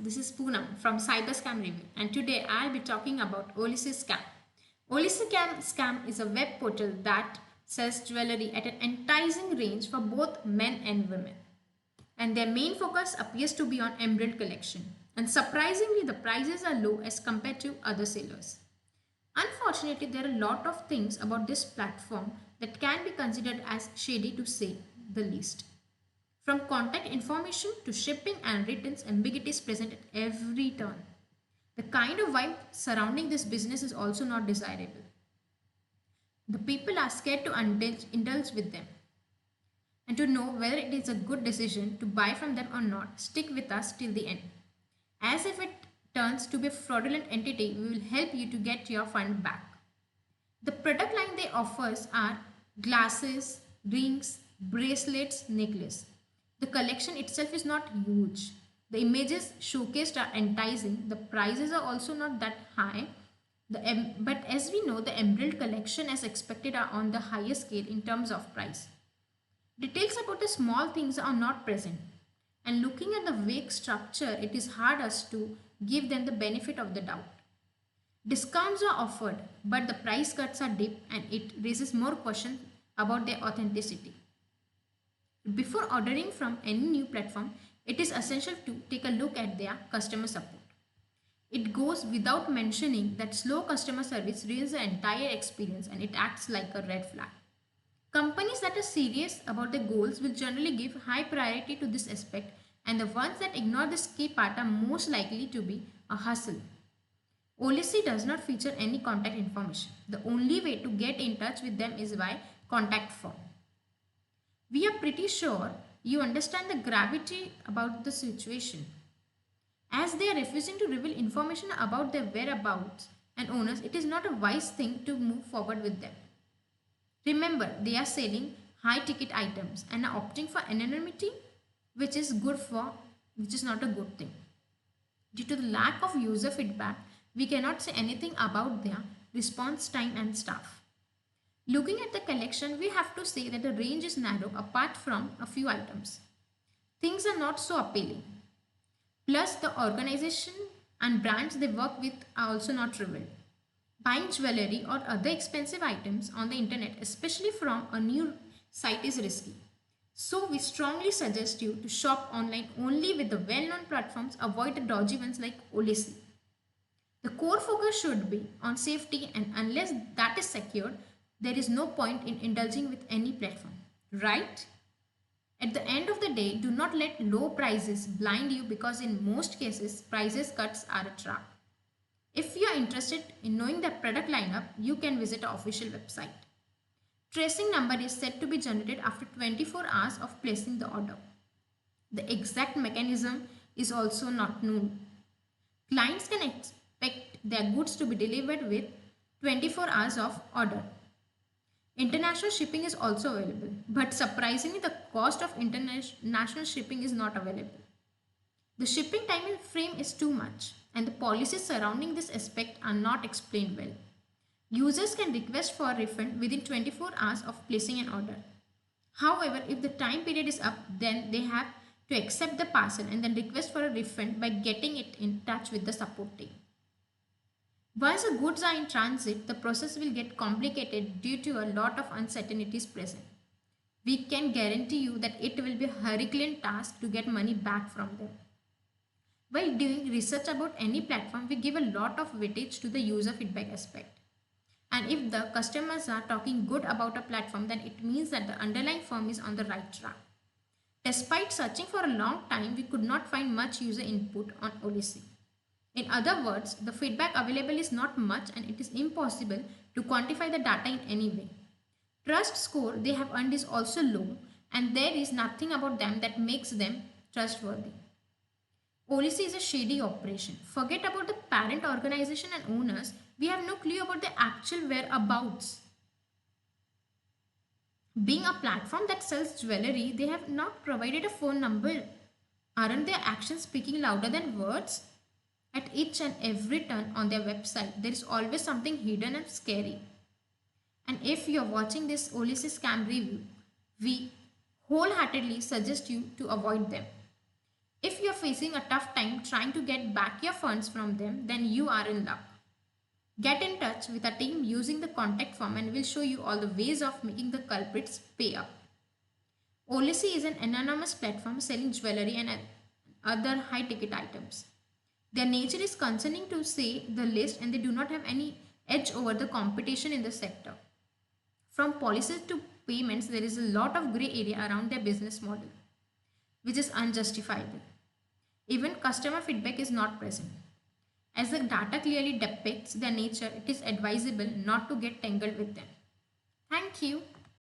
this is Poonam from Cyber Scam Review, and today I'll be talking about Olisi Scam. Olisi Scam is a web portal that sells jewelry at an enticing range for both men and women. And their main focus appears to be on emerald collection. And surprisingly, the prices are low as compared to other sellers. Unfortunately, there are a lot of things about this platform that can be considered as shady to say the least. From contact information to shipping and returns, ambiguity is present at every turn. The kind of vibe surrounding this business is also not desirable. The people are scared to indulge with them. And to know whether it is a good decision to buy from them or not, stick with us till the end. As if it turns to be a fraudulent entity, we will help you to get your fund back. The product line they offers are glasses, rings, bracelets, necklace. The collection itself is not huge. The images showcased are enticing. The prices are also not that high. But as we know, the emerald collection as expected are on the higher scale in terms of price. Details about the small things are not present. And looking at the vague structure, it is hard us to give them the benefit of the doubt. Discounts are offered, but the price cuts are deep and it raises more questions about their authenticity. Before ordering from any new platform, it is essential to take a look at their customer support. It goes without mentioning that slow customer service ruins the entire experience and it acts like a red flag. Companies that are serious about their goals will generally give high priority to this aspect, and the ones that ignore this key part are most likely to be a hustle. Olisi does not feature any contact information. The only way to get in touch with them is by contact form. We are pretty sure you understand the gravity about the situation. As they are refusing to reveal information about their whereabouts and owners, it is not a wise thing to move forward with them. Remember, they are selling high ticket items and are opting for anonymity, which is not a good thing. Due to the lack of user feedback, we cannot say anything about their response time and staff. Looking at the collection, we have to say that the range is narrow apart from a few items. Things are not so appealing. Plus, the organization and brands they work with are also not revealed. Buying jewelry or other expensive items on the internet, especially from a new site, is risky. So, we strongly suggest you to shop online only with the well-known platforms. Avoid the dodgy ones like Olisi. The core focus should be on safety, and unless that is secured, there is no point in indulging with any platform, right? At the end of the day, do not let low prices blind you, because in most cases, prices cuts are a trap. If you are interested in knowing the product lineup, you can visit our official website. Tracing number is said to be generated after 24 hours of placing the order. The exact mechanism is also not known. Clients can expect their goods to be delivered with 24 hours of order. International shipping is also available, but surprisingly, the cost of international shipping is not available. The shipping time frame is too much, and the policies surrounding this aspect are not explained well. Users can request for a refund within 24 hours of placing an order. However, if the time period is up, then they have to accept the parcel and then request for a refund by getting it in touch with the support team. Once the goods are in transit, the process will get complicated due to a lot of uncertainties present. We can guarantee you that it will be a Herculean task to get money back from them. While doing research about any platform, we give a lot of weightage to the user feedback aspect. And if the customers are talking good about a platform, then it means that the underlying firm is on the right track. Despite searching for a long time, we could not find much user input on Olisi. In other words, the feedback available is not much and it is impossible to quantify the data in any way. Trust score they have earned is also low, and there is nothing about them that makes them trustworthy. Olisi is a shady operation. Forget about the parent organization and owners. We have no clue about the actual whereabouts. Being a platform that sells jewelry, they have not provided a phone number. Aren't their actions speaking louder than words? At each and every turn on their website, there is always something hidden and scary. And if you are watching this Olisi scam review, we wholeheartedly suggest you to avoid them. If you're facing a tough time trying to get back your funds from them, then you are in luck. Get in touch with our team using the contact form and we'll show you all the ways of making the culprits pay up. Olicy is an anonymous platform selling jewelry and other high ticket items. Their nature is concerning to say the least, and they do not have any edge over the competition in the sector. From policies to payments, there is a lot of gray area around their business model, which is unjustifiable. Even customer feedback is not present. As the data clearly depicts their nature, it is advisable not to get tangled with them. Thank you.